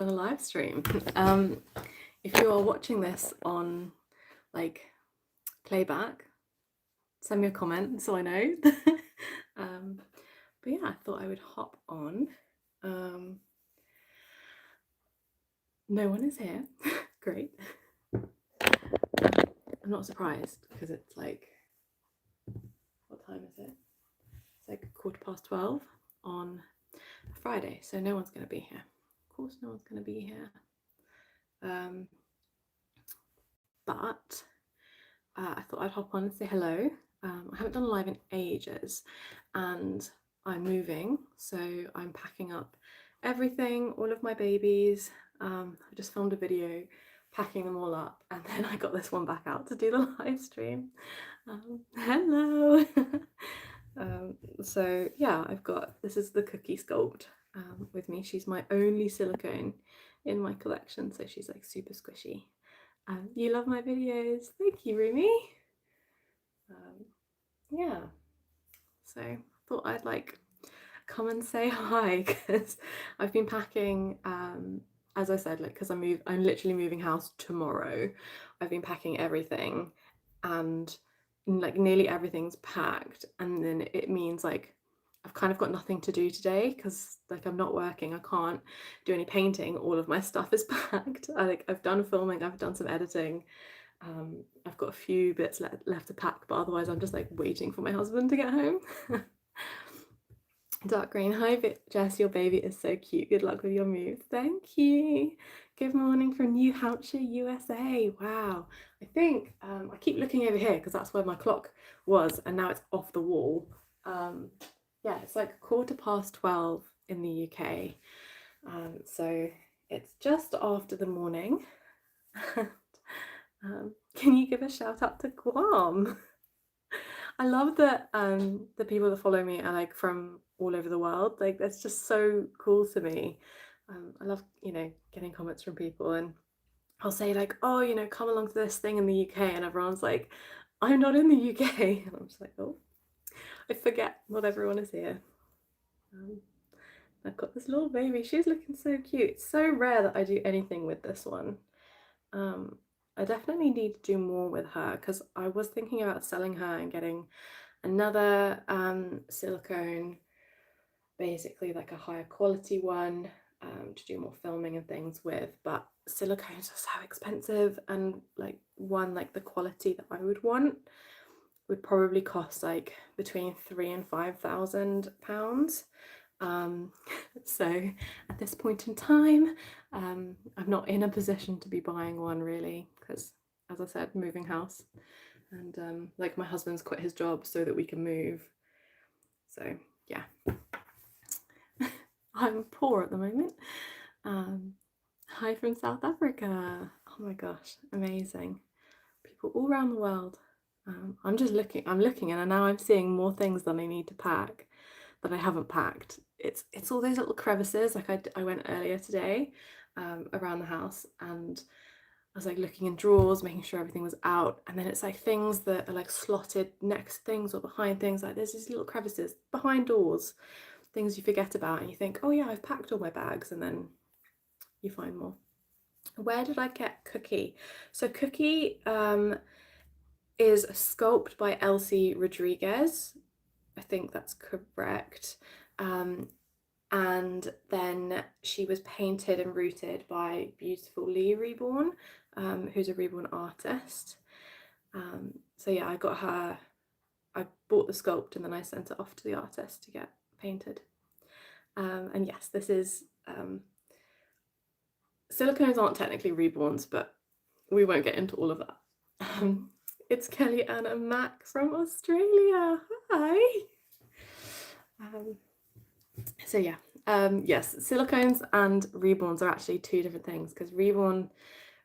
on a live stream. If you are watching this on like playback, send me a comment so I know. But yeah, I thought I would hop on. No one is here. Great. I'm not surprised because it's like, what time is it? It's like 12:15 on a Friday, so no one's going to be here. Of course, no one's going to be here. But I thought I'd hop on and say hello. I haven't done a live in ages, and I'm moving, so I'm packing up everything, all of my babies. I just filmed a video packing them all up, and then I got this one back out to do the live stream. Hello. So yeah, this is the cookie sculpt with me. She's my only silicone in my collection, so she's like super squishy. You love my videos. Thank you, Rumi. Yeah, so I thought I'd like come and say hi because I've been packing, as I said, like because I'm literally moving house tomorrow. I've been packing everything, and like nearly everything's packed, and then it means like I've kind of got nothing to do today because like I'm not working, I can't do any painting, all of my stuff is packed. I've done filming, I've done some editing, I've got a few bits left to pack, but otherwise I'm just like waiting for my husband to get home. Dark green. Hi Jess, your baby is so cute. Good luck with your move. Thank you. Good morning from New Hampshire, USA. Wow. I think I keep looking over here because that's where my clock was, and now it's off the wall. Yeah, it's like 12:15 in the UK. So it's just after the morning. Can you give a shout out to Guam? I love that the people that follow me are like from all over the world. Like that's just so cool to me. I love, getting comments from people, and I'll say like, oh, come along to this thing in the UK, and everyone's like, I'm not in the UK. And I'm just like, oh, I forget not everyone is here. I've got this little baby. She's looking so cute. It's so rare that I do anything with this one. I definitely need to do more with her because I was thinking about selling her and getting another silicone, basically like a higher quality one, to do more filming and things with, but silicones are so expensive, and like one like the quality that I would want would probably cost like between £3,000 and £5,000. So at this point in time, I'm not in a position to be buying one really, because as I said, moving house, and like my husband's quit his job so that we can move. So yeah, I'm poor at the moment. Hi from South Africa. Oh my gosh, amazing. People all around the world. I'm looking, and now I'm seeing more things than I need to pack that I haven't packed. It's all those little crevices. Like I went earlier today around the house, and I was like looking in drawers, making sure everything was out, and then it's like things that are like slotted next to things or behind things. Like there's these little crevices behind doors, things you forget about, and you think, oh yeah, I've packed all my bags, and then you find more. Where did I get Cookie? So Cookie is sculpted by Elsie Rodriguez. I think that's correct. And then she was painted and rooted by beautiful Lee Reborn, who's a Reborn artist. So yeah, I bought the sculpt and then I sent it off to the artist to get painted. And yes, this is, silicones aren't technically Reborns, but we won't get into all of that. It's Kelly Anna Mack from Australia. Hi. So yeah, yes, silicones and reborns are actually two different things, because reborns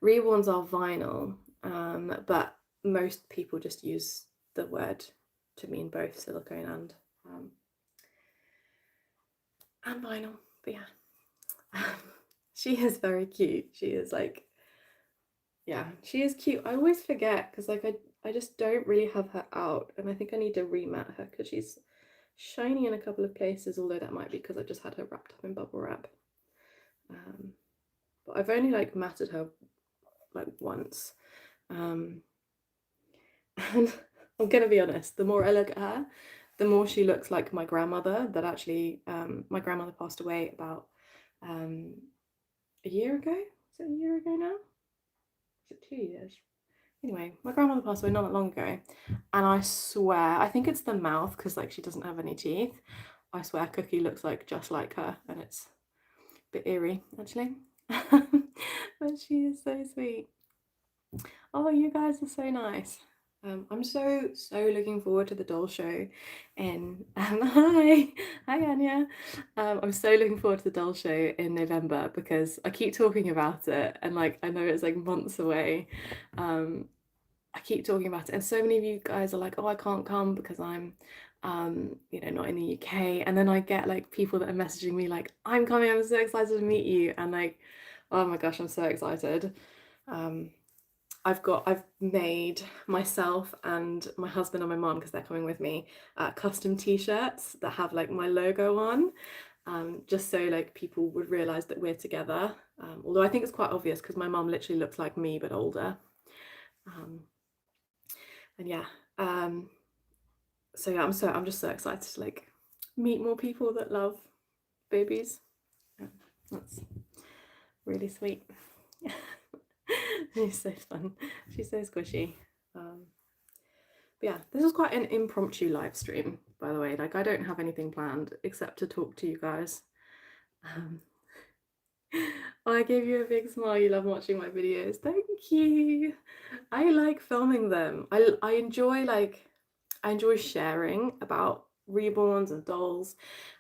are vinyl, but most people just use the word to mean both silicone and vinyl. But yeah, she is very cute. She is like, yeah, she is cute. I always forget because like I just don't really have her out, and I think I need to remat her because she's shiny in a couple of places, although that might be because I just had her wrapped up in bubble wrap. I've only like matted her like once. And I'm gonna be honest, the more I look at her, the more she looks like my grandmother. That actually, my grandmother passed away about a year ago. Is it a year ago now? Is it 2 years? Anyway, my grandmother passed away not that long ago, and I swear, I think it's the mouth because like she doesn't have any teeth. I swear Cookie looks like just like her, and it's a bit eerie actually. But she is so sweet. Oh, you guys are so nice. I'm so looking forward to the doll show, and hi Anya. I'm so looking forward to the doll show in November because I keep talking about it, and like I know it's like months away. I keep talking about it, and so many of you guys are like, "Oh, I can't come because I'm, you know, not in the UK." And then I get like people that are messaging me like, "I'm coming. I'm so excited to meet you," and like, oh my gosh, I'm so excited. I've made myself and my husband and my mom, because they're coming with me, custom t-shirts that have like my logo on, just so like people would realize that we're together. Although I think it's quite obvious because my mom literally looks like me but older. And yeah, so yeah, I'm just so excited to like meet more people that love babies. Yeah, that's really sweet. She's so fun. She's so squishy. But yeah, this is quite an impromptu live stream, by the way. Like I don't have anything planned except to talk to you guys. I gave you a big smile. You love watching my videos. Thank you. I like filming them. I enjoy sharing about reborns and dolls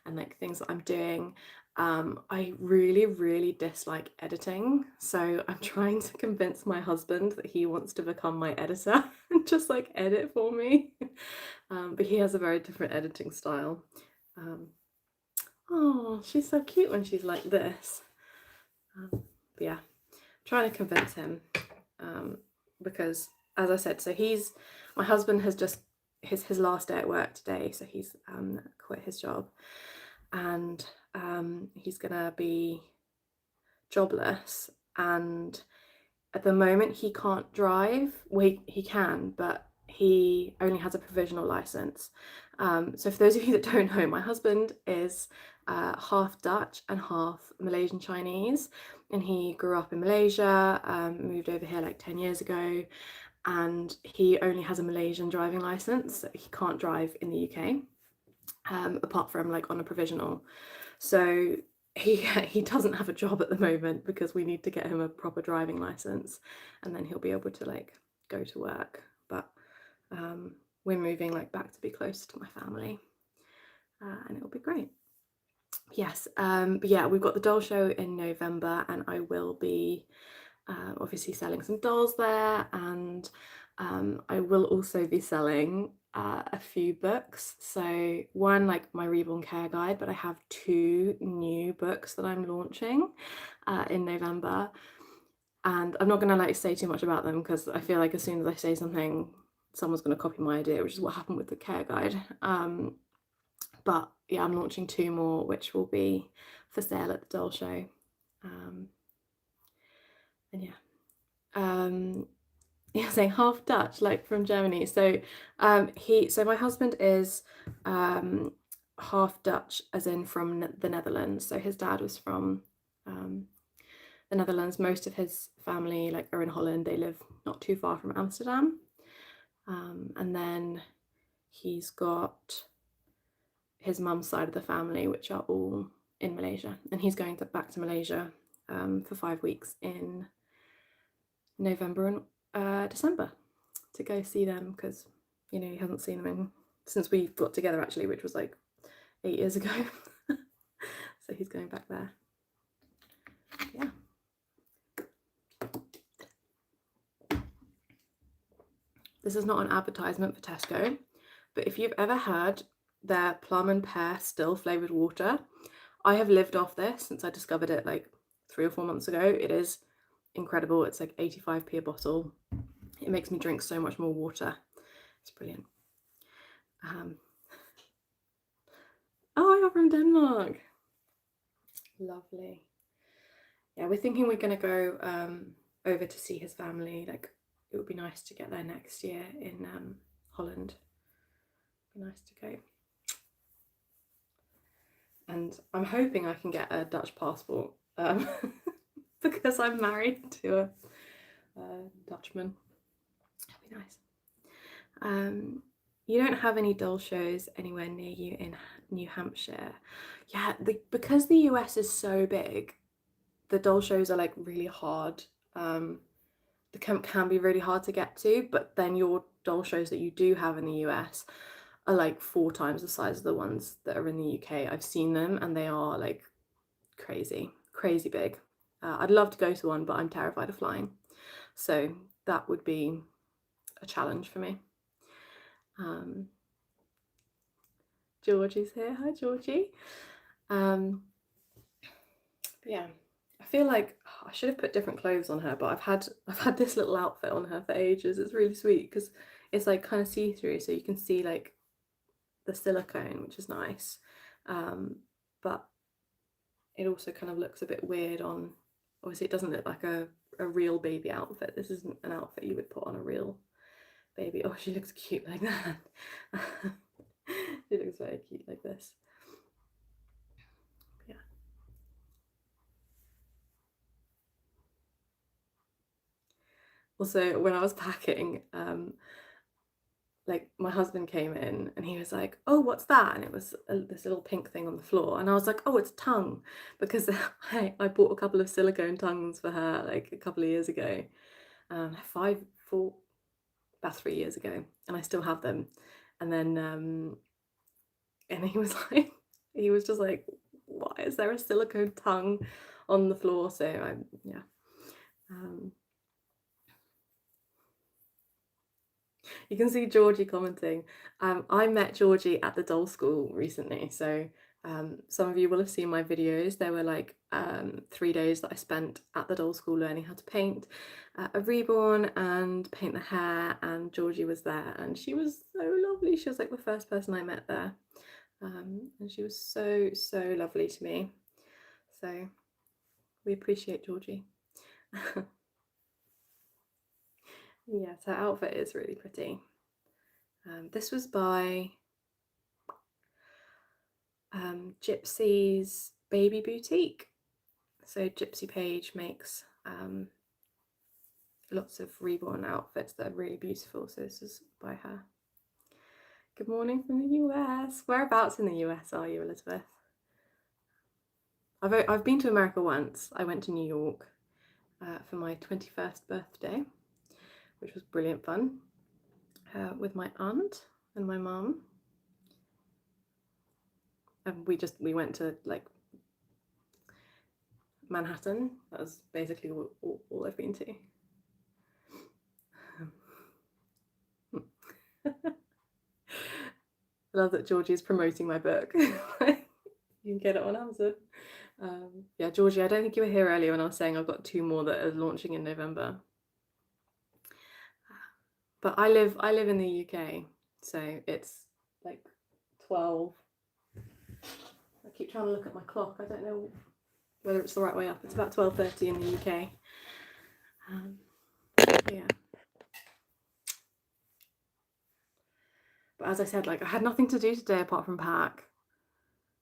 and like things that I'm doing. I really dislike editing, so I'm trying to convince my husband that he wants to become my editor and just like edit for me. But he has a very different editing style. Oh, she's so cute when she's like this. But yeah, trying to convince him, because as I said, so my husband has just his last day at work today, so he's quit his job, and he's gonna be jobless, and at the moment he can't drive. Well, he can, but he only has a provisional license. So for those of you that don't know, my husband is half Dutch and half Malaysian Chinese, and he grew up in Malaysia, moved over here like 10 years ago, and he only has a Malaysian driving license. So he can't drive in the UK, apart from like on a provisional. So he doesn't have a job at the moment because we need to get him a proper driving license, and then he'll be able to like go to work. But we're moving like back to be close to my family, and it'll be great. Yes, but yeah, we've got the doll show in November, and I will be obviously selling some dolls there, and I will also be selling a few books. So one, like my Reborn Care Guide, but I have 2 new books that I'm launching in November, and I'm not going to like say too much about them because I feel like as soon as I say something, someone's going to copy my idea, which is what happened with the care guide. But yeah, I'm launching 2 more, which will be for sale at the doll show. And yeah, yeah, saying half Dutch, like from Germany. So so my husband is half Dutch, as in from the Netherlands. So his dad was from the Netherlands. Most of his family like are in Holland. They live not too far from Amsterdam. And then he's got his mum's side of the family, which are all in Malaysia, and he's going back to Malaysia for 5 weeks in November and December to go see them, because you know he hasn't seen them since we got together actually, which was like 8 years ago. So he's going back there. Yeah. This is not an advertisement for Tesco, but if you've ever had their plum and pear still flavoured water, I have lived off this since I discovered it like 3 or 4 months ago. It is incredible. It's like 85p a bottle. It makes me drink so much more water. It's brilliant. Oh, you're from Denmark. Lovely. yeah, we're thinking we're going to go over to see his family. Like, it would be nice to get there next year in Holland. It'd be nice to go. And I'm hoping I can get a Dutch passport because I'm married to a Dutchman. That'd be nice. You don't have any doll shows anywhere near you in New Hampshire. Yeah, because the US is so big, the doll shows are like really hard. They can be really hard to get to, but then your doll shows that you do have in the US are like 4 times the size of the ones that are in the UK. I've seen them and they are like crazy big. I'd love to go to one, but I'm terrified of flying, so that would be a challenge for me. Georgie's here. Hi, Georgie. Yeah, I feel like I should have put different clothes on her, but I've had this little outfit on her for ages. It's really sweet because it's like kind of see-through, so you can see like the silicone, which is nice, but it also kind of looks a bit weird on, obviously it doesn't look like a real baby outfit. This isn't an outfit you would put on a real baby. Oh, she looks cute like that. She looks very cute like this. Yeah. Also, when I was packing, like my husband came in and he was like, "Oh, what's that?" And it was this little pink thing on the floor, and I was like, "Oh, it's tongue," because I bought a couple of silicone tongues for her like a couple of years ago, 3 years ago, and I still have them. And then and he was like, he was just like, "Why is there a silicone tongue on the floor?" So yeah. You can see Georgie commenting. I met Georgie at the doll school recently, so some of you will have seen my videos. There were like 3 days that I spent at the doll school learning how to paint a reborn and paint the hair, and Georgie was there, and she was so lovely. She was like the first person I met there, and she was so lovely to me. So we appreciate Georgie. Yes, her outfit is really pretty. This was by Gypsy's Baby Boutique. So Gypsy Page makes lots of reborn outfits that are really beautiful. So this is by her. Good morning from the US. Whereabouts in the US are you, Elizabeth? I've been to America once. I went to New York for my 21st birthday, which was brilliant fun, with my aunt and my mum. And we went to like Manhattan. That was basically all I've been to. I love that Georgie is promoting my book. You can get it on Amazon. Yeah, Georgie, I don't think you were here earlier when I was saying I've got 2 more that are launching in November. But I live in the UK, so it's like 12. I keep trying to look at my clock. I don't know whether it's the right way up. It's about 12:30 in the UK. Yeah. But as I said, like I had nothing to do today apart from pack,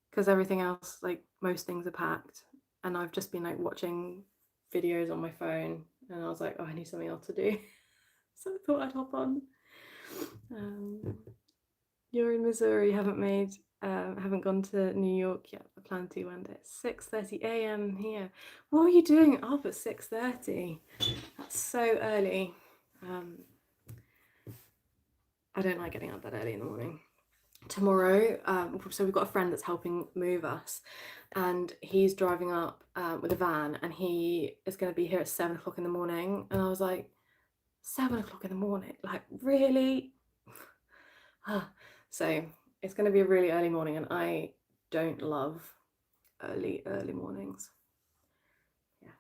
because everything else, like most things, are packed, and I've just been like watching videos on my phone, and I was like, oh, I need something else to do. So I thought I'd hop on. You're in Missouri, haven't gone to New York yet. I plan to one day. 6:30 a.m. here. What are you doing up at 6:30? That's so early. I don't like getting up that early in the morning. Tomorrow, so we've got a friend that's helping move us, and he's driving up with a van, and he is going to be here at 7 o'clock in the morning. And I was like, 7 o'clock in the morning? Like, really? So it's going to be a really early morning, and I don't love early mornings. Yeah.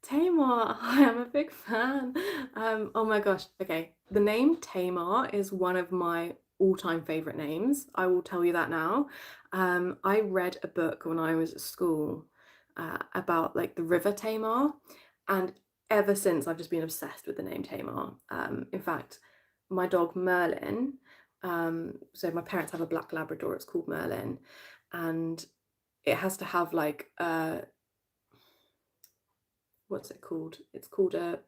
Tamar, I'm a big fan. Oh my gosh. Okay, the name Tamar is one of my all-time favorite names. I will tell you that now. I read a book when I was at school about like the river Tamar, and ever since I've just been obsessed with the name Tamar. In fact, my dog Merlin, so my parents have a black Labrador, it's called Merlin, and it has to have like what's it called? It's called a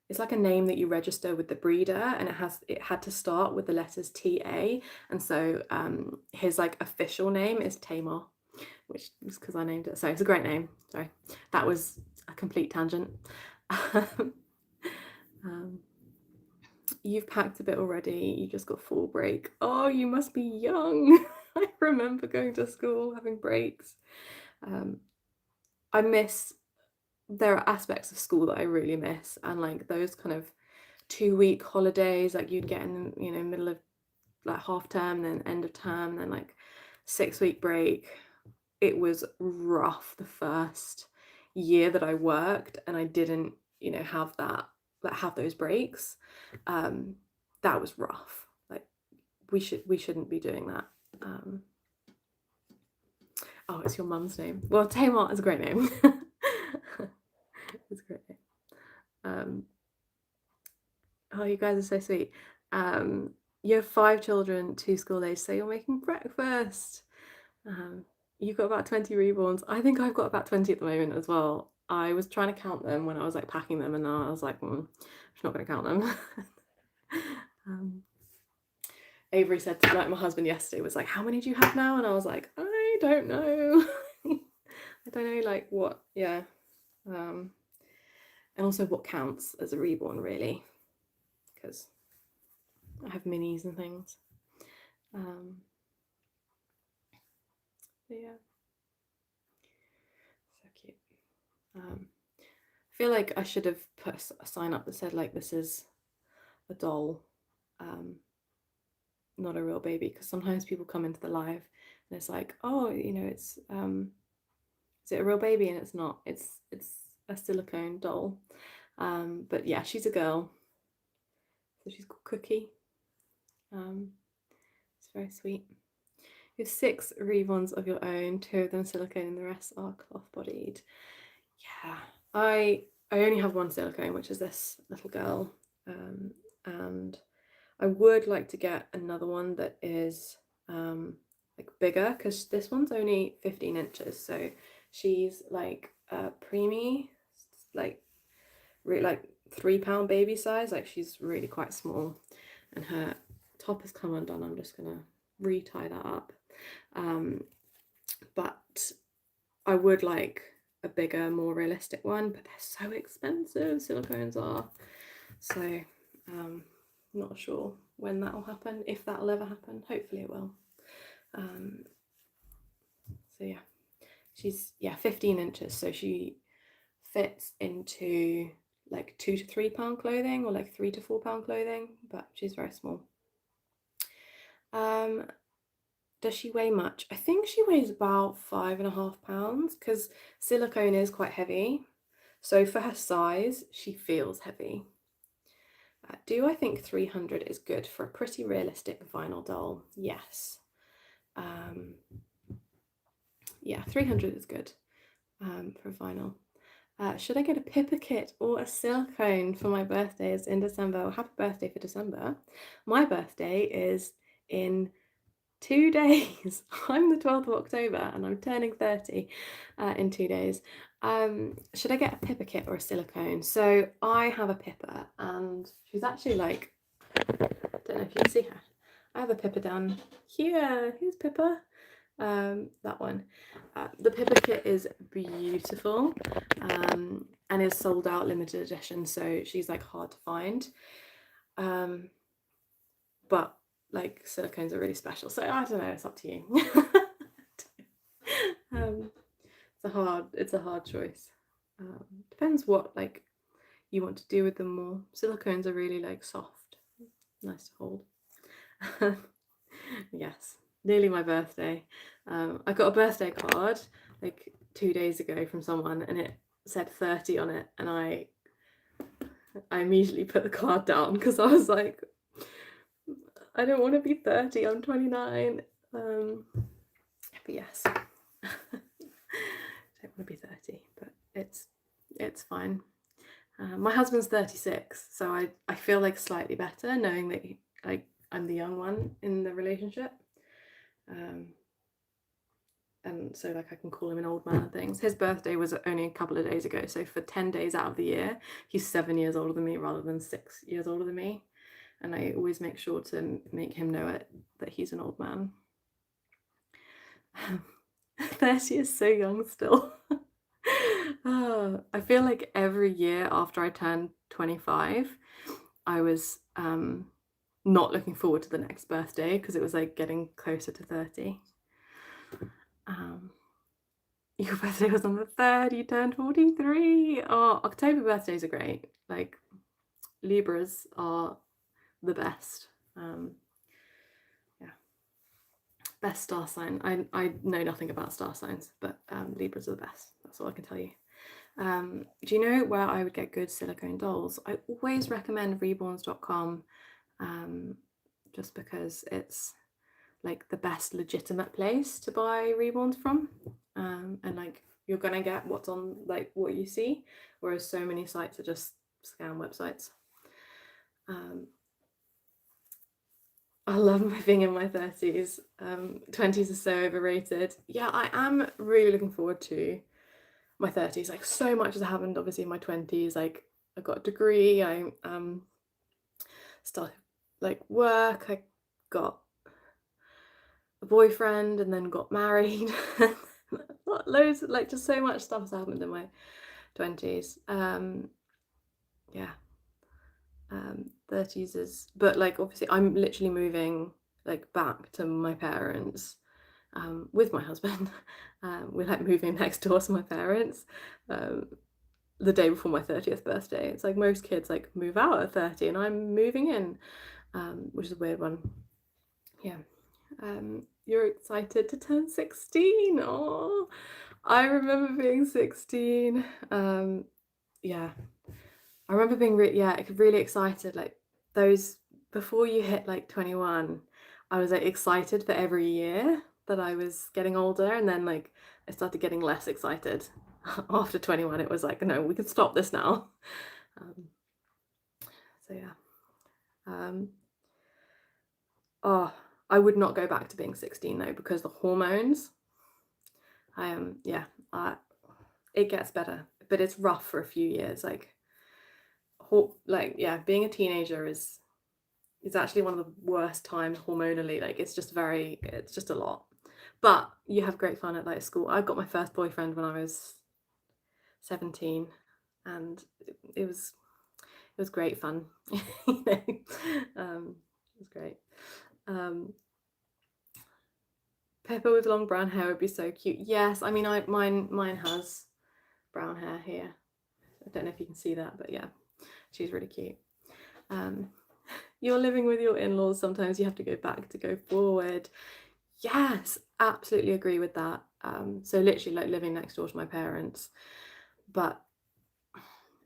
it's like a name that you register with the breeder, and it had to start with the letters TA, and so his like official name is Tamar, which is because I named it. So it's a great name. Sorry, that was a complete tangent. You've packed a bit already. You just got fall break. Oh, you must be young. I remember going to school, having breaks. I miss, there are aspects of school that I really miss, and like those kind of 2-week holidays like you'd get in, you know, middle of like half term, then end of term, then like 6-week break. It was rough the first year that I worked, and I didn't, you know, have that, like have those breaks. That was rough. Like we shouldn't be doing that. Oh, it's your mum's name. Well, Tamar is a great name. It's a great name. Oh, you guys are so sweet. You have 5 children, 2 school age, so you're making breakfast. You've got about 20 reborns. I think I've got about 20 at the moment as well. I was trying to count them when I was like packing them, and now I was like, I'm not going to count them. Avery said to like my husband yesterday, was like, how many do you have now? And I was like, I don't know. I don't know like what, yeah. And also what counts as a reborn really, because I have minis and things. Yeah, so cute. I feel like I should have put a sign up that said like, this is a doll, not a real baby, because sometimes people come into the live and it's like, oh, you know, it's is it a real baby? And it's not. It's a silicone doll. But yeah, she's a girl, so she's called Cookie. It's very sweet. You have 6 reborns of your own, 2 of them silicone and the rest are cloth bodied. Yeah, I only have 1 silicone, which is this little girl, and I would like to get another one that is like bigger, because this one's only 15 inches, so she's like preemie, like really like 3-pound baby size. Like she's really quite small, and her top has come undone. I'm just gonna retie that up, but I would like a bigger, more realistic one, but they're so expensive, silicones are. So not sure when that will happen, if that'll ever happen. Hopefully it will. So yeah, she's 15 inches, so she fits into like 2 to 3 pound clothing, or like 3 to 4 pound clothing, but she's very small. Does she weigh much? I think she weighs about 5.5 pounds, because silicone is quite heavy, so for her size she feels heavy. Do I think 300 is good for a pretty realistic vinyl doll? Yes. Yeah, 300 is good for vinyl. Should I get a Pippa kit or a silicone for my birthday? It's in December. Well, happy birthday for December. My birthday is in 2 days. I'm the 12th of October and I'm turning 30 in 2 days. Should I get a Pippa kit or a silicone? So I have a Pippa, and she's actually like, I don't know if you can see her. I have a Pippa down here. Here's Pippa. That one. The Pippa kit is beautiful, and is sold out, limited edition, so she's like hard to find. But like silicones are really special, so I don't know, it's up to you. It's a hard choice. Depends what like you want to do with them more. Silicones are really like soft, nice to hold. Yes, nearly my birthday. I got a birthday card like 2 days ago from someone, and it said 30 on it, and I immediately put the card down because I was like, I don't want to be 30, I'm 29. But yes. want to be 30, but it's fine. My husband's 36, so I feel like slightly better knowing that I'm the young one in the relationship. And so like I can call him an old man and things. His birthday was only a couple of days ago, so for 10 days out of the year, he's 7 years older than me rather than 6 years older than me. And I always make sure to make him know it, that he's an old man. 30 is so young still. I feel like every year after I turned 25, I was not looking forward to the next birthday because it was like getting closer to 30. Your birthday was on the 3rd, you turned 43. Oh, October birthdays are great. Like, Libras are the best. Yeah. Best star sign. I know nothing about star signs, but Libras are the best. That's all I can tell you. Do you know where I would get good silicone dolls? I always recommend reborns.com, just because it's like the best legitimate place to buy reborns from, and like you're gonna get what's on, like what you see, whereas so many sites are just scam websites. I love moving in my 30s. 20s are so overrated. Yeah, I am really looking forward to my 30s. Like, so much has happened obviously in my 20s. Like, I got a degree, I started like work, I got a boyfriend and then got married. Loads, like, just so much stuff has happened in my 20s. Yeah. 30s is, but like obviously I'm literally moving like back to my parents with my husband. We're like moving next door to my parents the day before my 30th birthday. It's like most kids like move out at 30 and I'm moving in, which is a weird one. Yeah. You're excited to turn 16. Oh, I remember being 16. Yeah, I remember being really excited. Like, those, before you hit like 21, I was like excited for every year that I was getting older, and then like I started getting less excited after 21. It was like, no, we can stop this now. So yeah. Oh, I would not go back to being 16 though, because the hormones, it gets better, but it's rough for a few years. Being a teenager is actually one of the worst times hormonally. Like, it's just a lot, but you have great fun at like school. I got my first boyfriend when I was 17, and it was great fun. You know, it was great. Pepper with long brown hair would be so cute. Yes, I mean, mine has brown hair here. I don't know if you can see that, but yeah, she's really cute. You're living with your in-laws, sometimes you have to go back to go forward. Yes, absolutely agree with that. So literally like living next door to my parents, but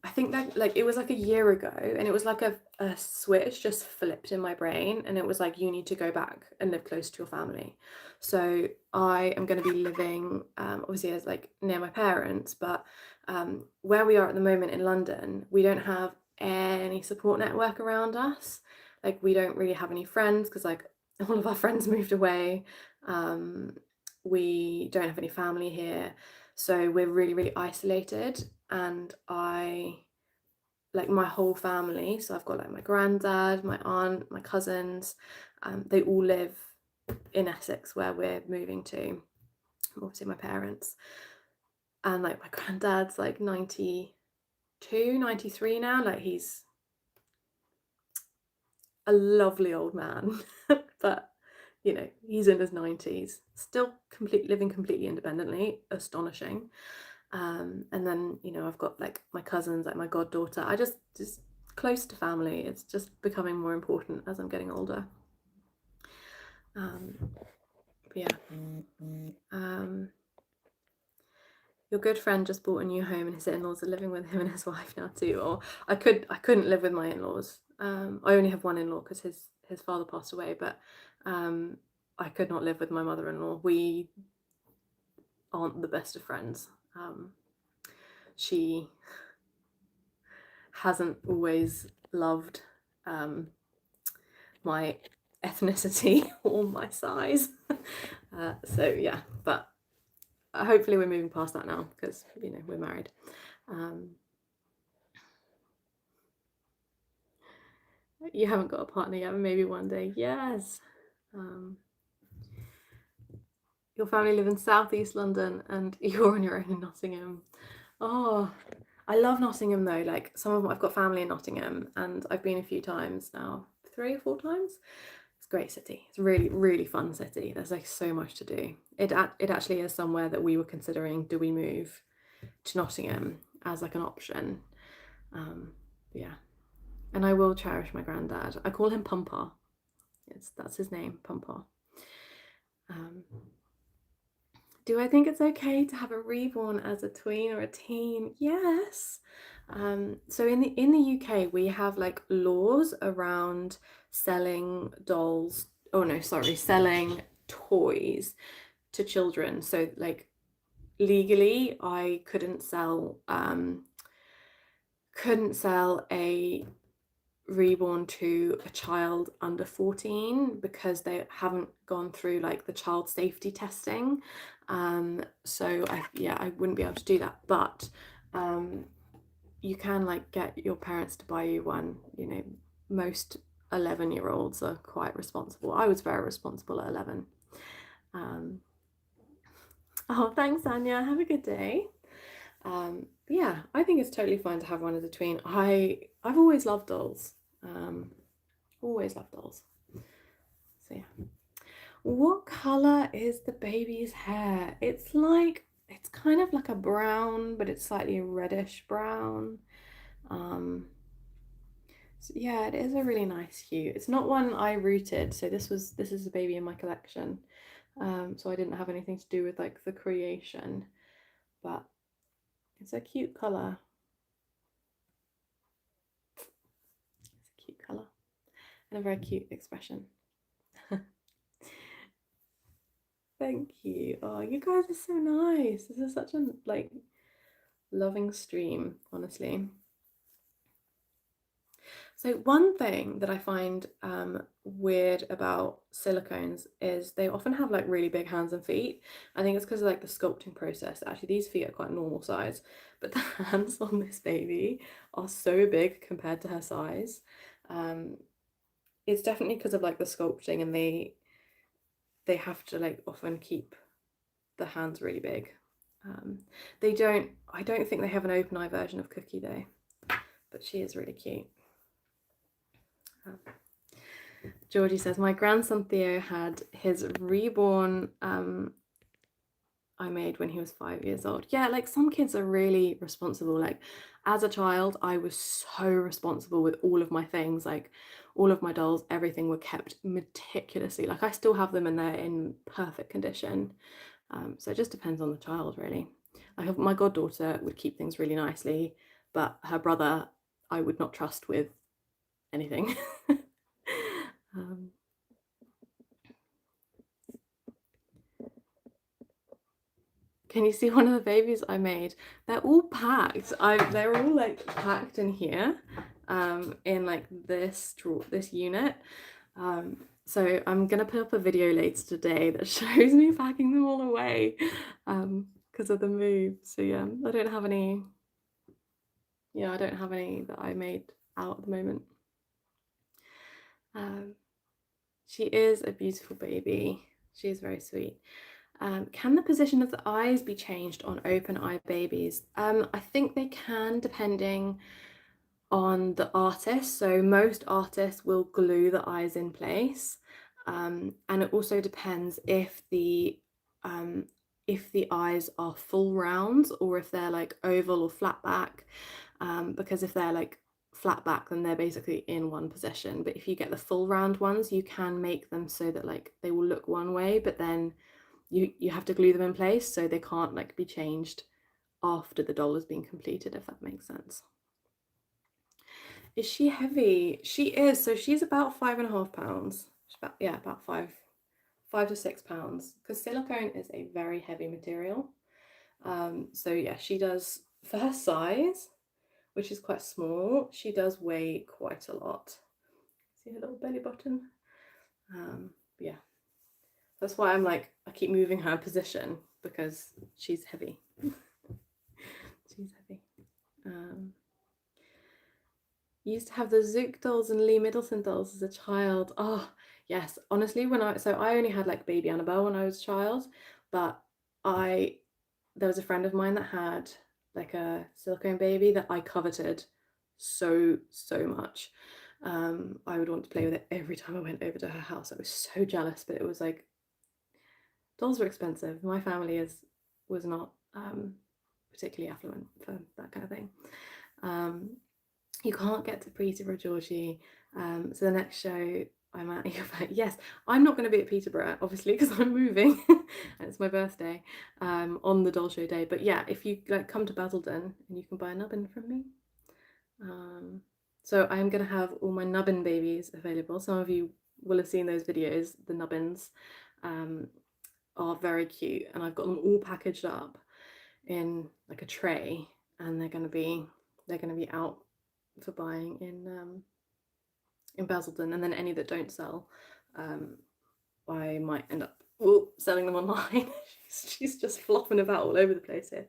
I think that like it was like a year ago, and it was like a switch just flipped in my brain, and it was like, you need to go back and live close to your family. So I am going to be living obviously as like near my parents, but where we are at the moment in London, we don't have any support network around us. Like, we don't really have any friends because like all of our friends moved away. We don't have any family here, so we're really, really isolated. And my whole family, so I've got like my granddad, my aunt, my cousins, they all live in Essex where we're moving to, obviously my parents. And like my granddad's like 92, 93 now. Like, he's a lovely old man, but you know, he's in his 90s, still living completely independently. Astonishing. And then, you know, I've got like my cousins, like my goddaughter. I just close to family. It's just becoming more important as I'm getting older. But yeah. Your good friend just bought a new home and his in-laws are living with him and his wife now too. Or I couldn't live with my in-laws. I only have one in-law because his father passed away, but I could not live with my mother-in-law. We aren't the best of friends. She hasn't always loved my ethnicity or my size. So yeah, but hopefully we're moving past that now because, you know, we're married. You haven't got a partner yet, but maybe one day. Yes. Your family live in southeast London and you're on your own in Nottingham. Oh, I love Nottingham though. Like I've got family in Nottingham and I've been a few times now, 3 or 4 times. It's a great city. It's a really, really fun city. There's like so much to do. It actually is somewhere that we were considering, do we move to Nottingham as like an option? Yeah. And I will cherish my granddad. I call him Pumpa. That's his name, Pumpa. Do I think it's okay to have a reborn as a tween or a teen? Yes. So in the UK, we have like laws around selling dolls. Oh no, sorry, selling toys to children. So like legally, I couldn't sell a reborn to a child under 14 because they haven't gone through like the child safety testing. So I wouldn't be able to do that, but you can like get your parents to buy you one. You know, most 11-year-olds are quite responsible. I was very responsible at 11. Oh, thanks, Anya. Have a good day. Yeah, I think it's totally fine to have one as a tween. I've always loved dolls. Always loved dolls. So yeah. What color is the baby's hair? It's kind of like a brown, but it's slightly reddish brown. So yeah, it is a really nice hue. It's not one I rooted, so this is a baby in my collection. So I didn't have anything to do with like the creation, but it's a cute color. It's a cute color and a very cute expression. Thank you. Oh, you guys are so nice. This is such a like loving stream, honestly. So one thing that I find weird about silicones is they often have like really big hands and feet. I think it's because of like the sculpting process. Actually, these feet are quite normal size, but the hands on this baby are so big compared to her size. It's definitely because of like the sculpting, and they have to like often keep the hands really big. I don't think they have an open eye version of Cookie though, but she is really cute. Georgie says, my grandson Theo had his reborn I made when he was 5 years old. Yeah, like some kids are really responsible. Like as a child, I was so responsible with all of my things, like all of my dolls, everything were kept meticulously. Like I still have them and they're in perfect condition. So it just depends on the child, really. My goddaughter would keep things really nicely, but her brother I would not trust with anything. Can you see one of the babies I made? They're all packed. They're all like packed in here, in like this unit. So I'm gonna put up a video later today that shows me packing them all away, because of the move. So yeah, I don't have any. Yeah, I don't have any that I made out at the moment. She is a beautiful baby. She is very sweet. Can the position of the eyes be changed on open eye babies? I think they can, depending on the artist. So most artists will glue the eyes in place, and it also depends if the eyes are full rounds or if they're like oval or flat back. Because if they're like flat back, then they're basically in one position. But if you get the full round ones, you can make them so that like they will look one way, but then you have to glue them in place so they can't like be changed after the doll has been completed, if that makes sense. Is she heavy? She is. So she's about 5.5 pounds. About 5 to 6 pounds, because silicone is a very heavy material. So yeah, she does, for her size, which is quite small, she does weigh quite a lot. See her little belly button? Yeah, that's why I'm like, I keep moving her position because she's heavy. She's heavy. Used to have the Zook dolls and Lee Middleton dolls as a child. Oh, yes. Honestly, so I only had like baby Annabelle when I was a child, but there was a friend of mine that had like a silicone baby that I coveted so much. I would want to play with it every time I went over to her house. I was so jealous, but it was like, dolls were expensive. My family was not particularly affluent for that kind of thing. You can't get to Peterborough, Georgie. So the next show I'm at, yes, I'm not going to be at Peterborough, obviously, because I'm moving and it's my birthday on the doll show day. But yeah, if you like come to Basildon and you can buy a nubbin from me. So I'm going to have all my nubbin babies available. Some of you will have seen those videos. The nubbins are very cute, and I've got them all packaged up in like a tray, and they're going to be out for buying in Basildon, and then any that don't sell, I might end up selling them online. she's just flopping about all over the place here.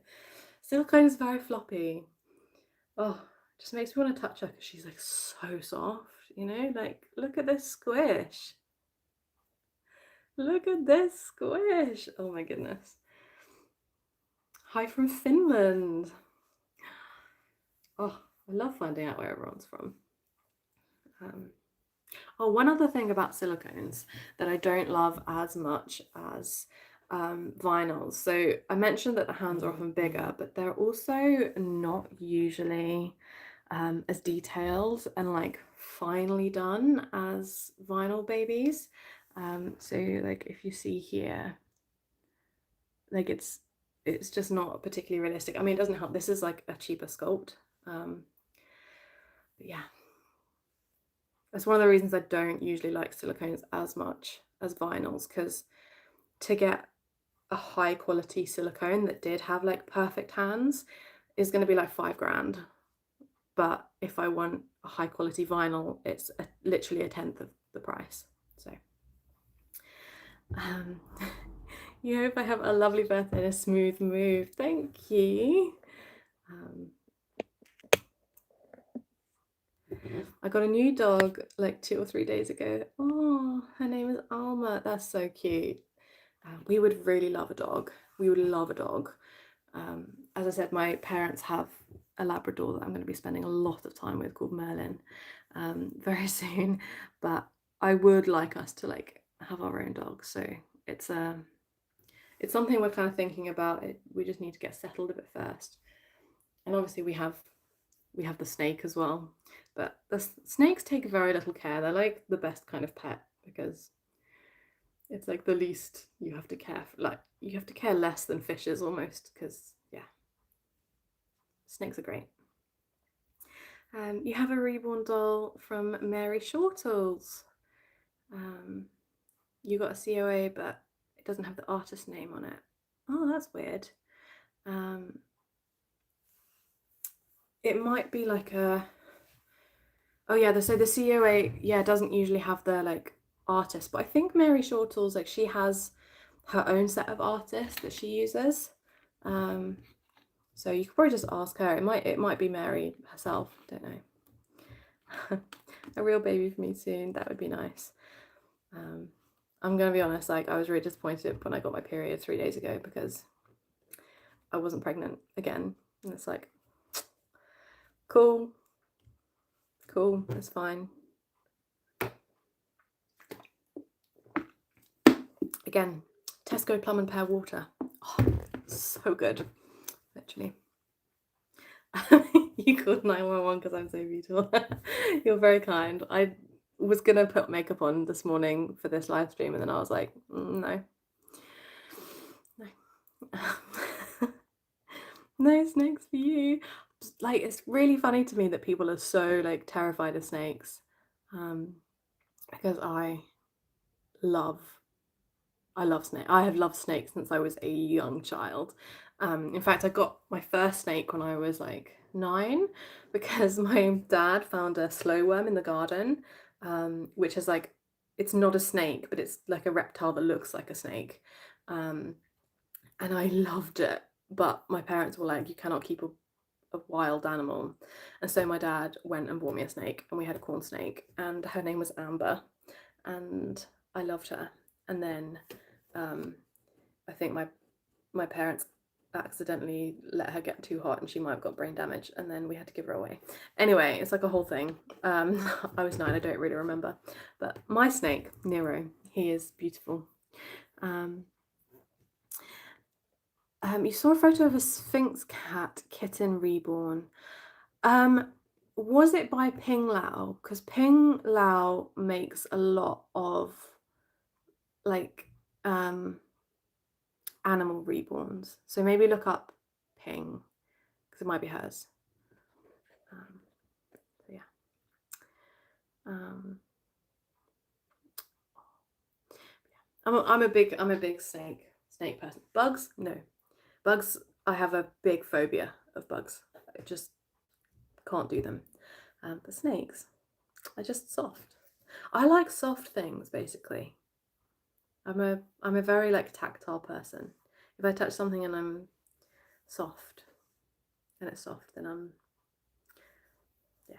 Silicone is very floppy. Oh, just makes me want to touch her because she's like so soft, you know, like look at this squish. Look at this squish. Oh my goodness. Hi from Finland. Oh, I love finding out where everyone's from. Oh, one other thing about silicones that I don't love as much as vinyls. So I mentioned that the hands are often bigger, but they're also not usually as detailed and like finely done as vinyl babies. So like if you see here, like it's just not particularly realistic. I mean, it doesn't help. This is like a cheaper sculpt. But yeah. That's one of the reasons I don't usually like silicones as much as vinyls, because to get a high quality silicone that did have like perfect hands is going to be like $5,000. But if I want a high quality vinyl, it's literally a tenth of the price. So you hope I have a lovely birthday and a smooth move. Thank you. I got a new dog like 2 or 3 days ago. Oh, her name is Alma. That's so cute. We would really love a dog. We would love a dog. As I said, my parents have a Labrador that I'm going to be spending a lot of time with called Merlin very soon. But I would like us to like have our own dog. So it's something we're kind of thinking about. We just need to get settled a bit first. And obviously we have the snake as well. But the snakes take very little care. They're like the best kind of pet because it's like the least you have to care for. Like you have to care less than fishes almost, because yeah, snakes are great. You have a reborn doll from Mary Shortles. You got a COA, but it doesn't have the artist name on it. Oh, that's weird. It might be like a. Oh yeah, so the COA doesn't usually have the like artist, but I think Mary Shortles, like she has her own set of artists that she uses. So you could probably just ask her. It might be Mary herself. Don't know. A real baby for me soon. That would be nice. I'm gonna be honest. Like I was really disappointed when I got my period 3 days ago because I wasn't pregnant again, and it's like, cool, it's fine. Again, Tesco Plum and Pear water. Oh, so good, literally. You called 911 because I'm so beautiful. You're very kind. I was gonna put makeup on this morning for this live stream, and then I was like, no. No snakes for you. Like, it's really funny to me that people are so like terrified of snakes, because I love snakes. I have loved snakes since I was a young child. In fact, I got my first snake when I was like 9 because my dad found a slow worm in the garden, which is like, it's not a snake, but it's like a reptile that looks like a snake. Um, and I loved it. But my parents were like, you cannot keep a wild animal. And so my dad went and bought me a snake, and we had a corn snake, and her name was Amber, and I loved her. And then I think my parents accidentally let her get too hot and she might have got brain damage, and then we had to give her away. Anyway, it's like a whole thing. I was 9, I don't really remember. But my snake, Nero, he is beautiful. You saw a photo of a Sphinx cat kitten reborn. Was it by Ping Lao? Because Ping Lao makes a lot of like animal reborns. So maybe look up Ping, because it might be hers. So yeah. I'm a big snake person. Bugs, no. Bugs, I have a big phobia of bugs. I just can't do them. But snakes, are just soft. I like soft things, basically. I'm a very like tactile person. If I touch something and I'm soft, and it's soft, then yeah.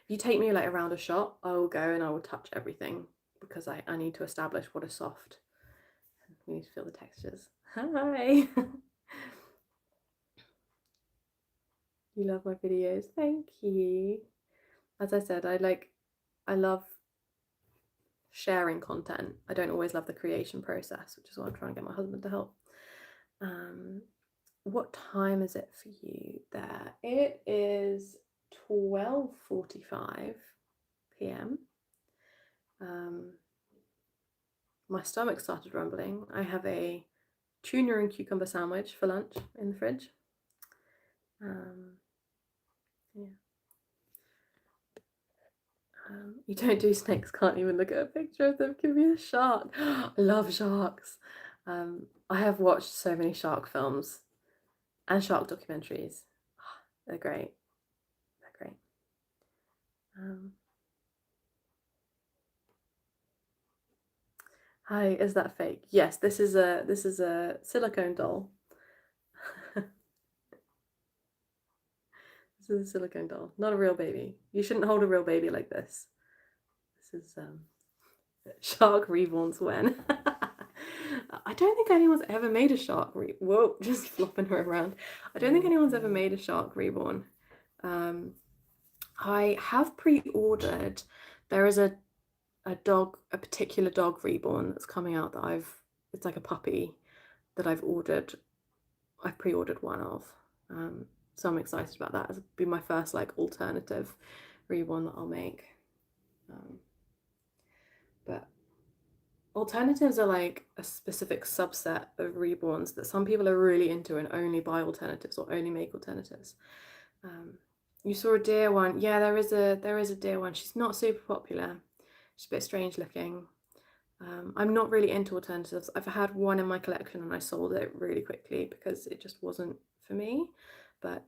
If you take me like around a shop, I will go and I will touch everything because I need to establish what is soft. We need to feel the textures. Hi. You love my videos. Thank you. As I said, I love sharing content. I don't always love the creation process, which is why I'm trying to get my husband to help. What time is it for you there? It is 12:45 p.m. My stomach started rumbling. I have a tuna and cucumber sandwich for lunch in the fridge. Yeah. You don't do snakes, can't even look at a picture of them. Give me a shark. I love sharks. I have watched so many shark films and shark documentaries. They're great. They're great. Hi, is that fake? Yes, this is a silicone doll. This is a silicone doll, not a real baby. You shouldn't hold a real baby like this. This is shark reborns when. I don't think anyone's ever made a shark whoa, just flopping her around. I don't think anyone's ever made a shark reborn. I have pre-ordered. There is a particular dog reborn that's coming out that it's like a puppy that I've ordered. I've pre-ordered one of. So I'm excited about that. It'll be my first like alternative reborn that I'll make. But alternatives are like a specific subset of reborns that some people are really into and only buy alternatives or only make alternatives. You saw a deer one. Yeah, there is a deer one. She's not super popular. She's a bit strange looking. I'm not really into alternatives. I've had one in my collection and I sold it really quickly because it just wasn't for me. But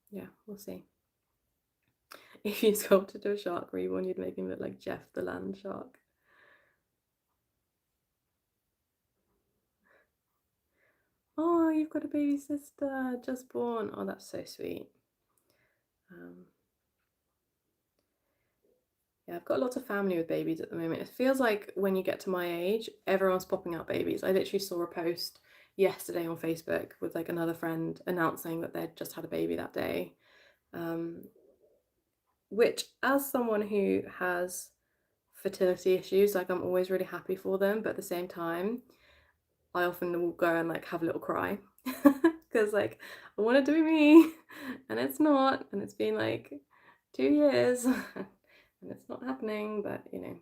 yeah, we'll see. If you sculpted a shark reborn, you'd make him look like Jeff the land shark. Oh, you've got a baby sister just born. Oh, that's so sweet. Yeah, I've got lots of family with babies at the moment. It feels like when you get to my age, everyone's popping out babies. I literally saw a post yesterday on Facebook with like another friend announcing that they'd just had a baby that day. Which, as someone who has fertility issues, like I'm always really happy for them, but at the same time, I often will go and like have a little cry because like I want it to be me and it's not, and it's been like 2 years and it's not happening, but you know,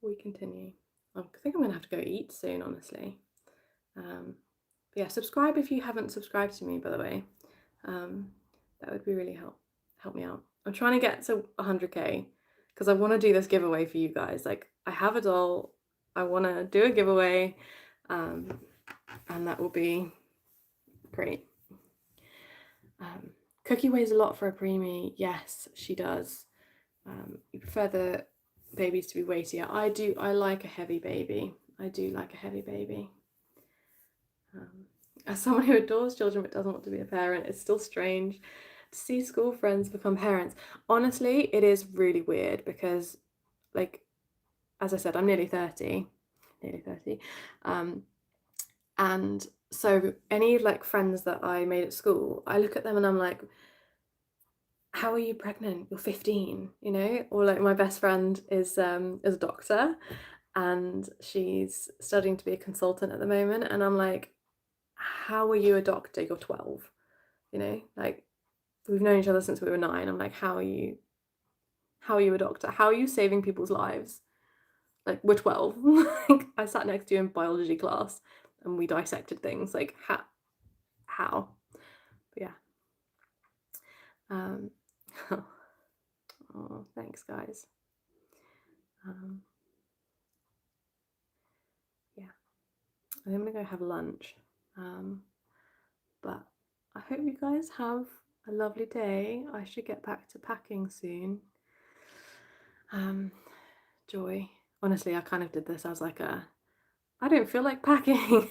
we continue. I think I'm gonna have to go eat soon, honestly. But yeah, subscribe if you haven't subscribed to me, by the way. That would be really help me out. I'm trying to get to 100k because I want to do this giveaway for you guys. Like I have a doll I want to do a giveaway, and that will be great. Cookie weighs a lot for a preemie. Yes, she does. You prefer the babies to be weightier. I do. I like a heavy baby. I do like a heavy baby. As someone who adores children but doesn't want to be a parent, it's still strange to see school friends become parents. Honestly, it is really weird because, like, as I said, I'm nearly 30. And so any like friends that I made at school, I look at them and I'm like, how are you pregnant? You're 15, you know? Or like my best friend is a doctor and she's studying to be a consultant at the moment, and I'm like, how are you a doctor? You're 12, you know? Like, we've known each other since we were 9. I'm like, how are you a doctor? How are you saving people's lives? Like, we're 12. Like, I sat next to you in biology class and we dissected things. Like, how? But yeah. Oh, thanks, guys. Yeah, I think I'm gonna go have lunch. But I hope you guys have a lovely day. I should get back to packing soon. Joy. Honestly, I kind of did this as like I don't feel like packing.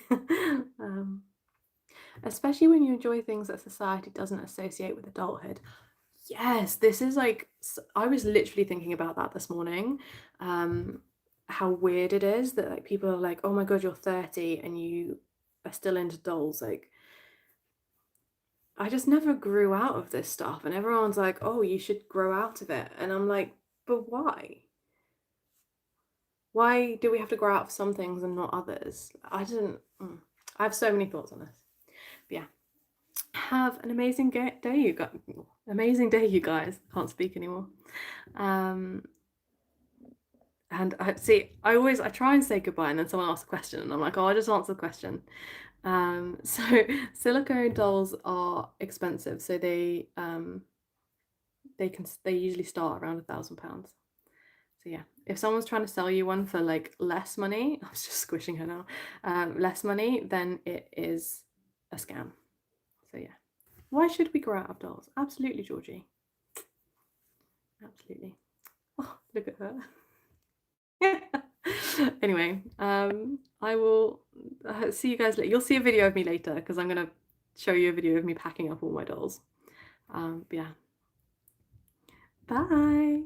Especially when you enjoy things that society doesn't associate with adulthood. Yes, this is like, I was literally thinking about that this morning. How weird it is that like people are like, oh my god, you're 30 and you are still into dolls. Like, I just never grew out of this stuff, and everyone's like, oh, you should grow out of it. And I'm like, but why? Why do we have to grow out of some things and not others? I have so many thoughts on this. But yeah, have an amazing day, you guys. Amazing day, you guys. Can't speak anymore. And I try and say goodbye, and then someone asks a question, and I'm like, oh, I just answer the question. So silicone dolls are expensive, so they usually start around £1,000. So yeah, if someone's trying to sell you one for like less money, I was just squishing her now, less money, then it is a scam. So yeah, why should we grow out of dolls? Absolutely, Georgie. Absolutely. Oh, look at her. Anyway, I will see you guys later. You'll see a video of me later because I'm gonna show you a video of me packing up all my dolls. But yeah, bye.